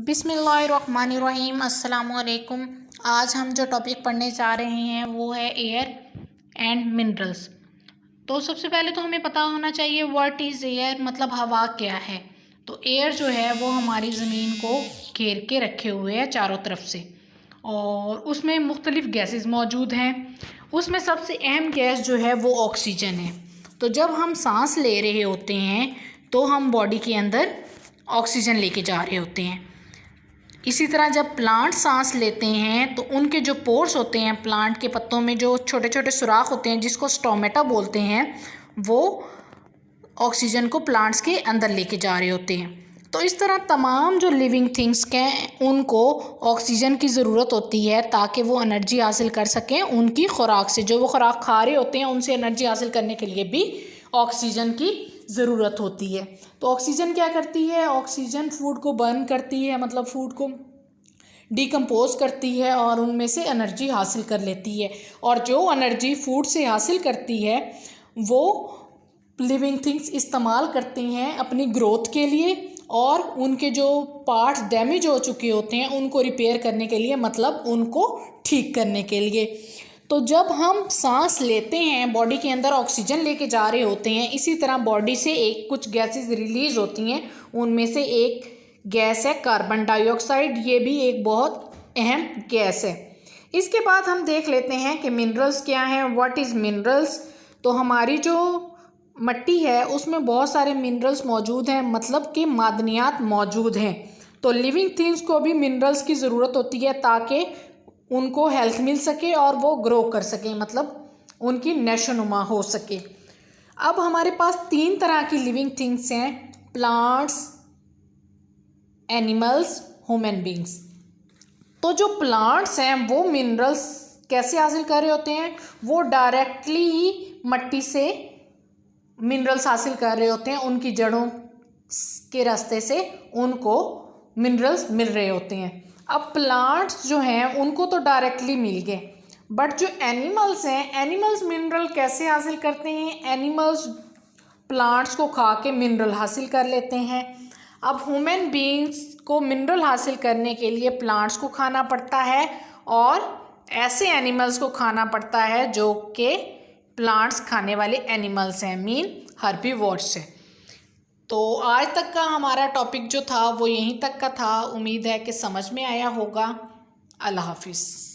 बिस्मिल्लाहिर्रहमानिर्रहीम। अस्सलामुअलैकुम। आज हम जो टॉपिक पढ़ने जा रहे हैं वो है एयर एंड मिनरल्स। तो सबसे पहले तो हमें पता होना चाहिए व्हाट इज़ एयर, मतलब हवा क्या है। तो एयर जो है वो हमारी ज़मीन को घेर के रखे हुए है चारों तरफ से, और उसमें मुख्तलिफ़ गैसेस मौजूद हैं। उसमें सबसे अहम गैस जो है वो ऑक्सीजन है। तो जब हम सांस ले रहे होते हैं तो हम बॉडी के अंदर ऑक्सीजन लेके जा रहे होते हैं। इसी तरह जब प्लांट सांस लेते हैं तो उनके जो पोर्स होते हैं, प्लांट के पत्तों में जो छोटे छोटे सुराख होते हैं जिसको स्टोमेटा बोलते हैं, वो ऑक्सीजन को प्लांट्स के अंदर लेके जा रहे होते हैं। तो इस तरह तमाम जो लिविंग थिंग्स के उनको ऑक्सीजन की ज़रूरत होती है ताकि वो एनर्जी हासिल कर सकें उनकी खुराक से। जो वो खुराक खा रहे होते हैं उनसे एनर्जी हासिल करने के लिए भी ऑक्सीजन की ज़रूरत होती है। तो ऑक्सीजन क्या करती है? ऑक्सीजन फूड को बर्न करती है, मतलब फूड को डिकम्पोज करती है और उनमें से एनर्जी हासिल कर लेती है। और जो एनर्जी फूड से हासिल करती है वो लिविंग थिंग्स इस्तेमाल करती हैं अपनी ग्रोथ के लिए, और उनके जो पार्ट्स डैमेज हो चुके होते हैं उनको रिपेयर करने के लिए, मतलब उनको ठीक करने के लिए। तो जब हम सांस लेते हैं बॉडी के अंदर ऑक्सीजन लेके जा रहे होते हैं, इसी तरह बॉडी से एक कुछ गैसेस रिलीज होती हैं। उनमें से एक गैस है कार्बन डाइऑक्साइड। ये भी एक बहुत अहम गैस है। इसके बाद हम देख लेते हैं कि मिनरल्स क्या हैं, व्हाट इज़ मिनरल्स। तो हमारी जो मिट्टी है उसमें बहुत सारे मिनरल्स मौजूद हैं, मतलब कि मादनियात मौजूद हैं। तो लिविंग थिंग्स को भी मिनरल्स की ज़रूरत होती है ताकि उनको हेल्थ मिल सके और वो ग्रो कर सकें, मतलब उनकी नशोनुमा हो सके। अब हमारे पास तीन तरह की लिविंग थिंग्स हैं: प्लांट्स, एनिमल्स, ह्यूमन बींग्स। तो जो प्लांट्स हैं वो मिनरल्स कैसे हासिल कर रहे होते हैं? वो डायरेक्टली ही मिट्टी से मिनरल्स हासिल कर रहे होते हैं। उनकी जड़ों के रास्ते से उनको मिनरल्स मिल रहे होते हैं। अब प्लांट्स जो हैं उनको तो डायरेक्टली मिल गए, बट जो एनिमल्स हैं, एनिमल्स मिनरल कैसे हासिल करते हैं? एनिमल्स प्लांट्स को खा के मिनरल हासिल कर लेते हैं। अब ह्यूमन बीइंग्स को मिनरल हासिल करने के लिए प्लांट्स को खाना पड़ता है और ऐसे एनिमल्स को खाना पड़ता है जो कि प्लांट्स खाने वाले एनिमल्स हैं, मीन हर्बीवोर्स हैं। तो आज तक का हमारा टॉपिक जो था वो यहीं तक का था। उम्मीद है कि समझ में आया होगा। अल्लाह हाफिज़।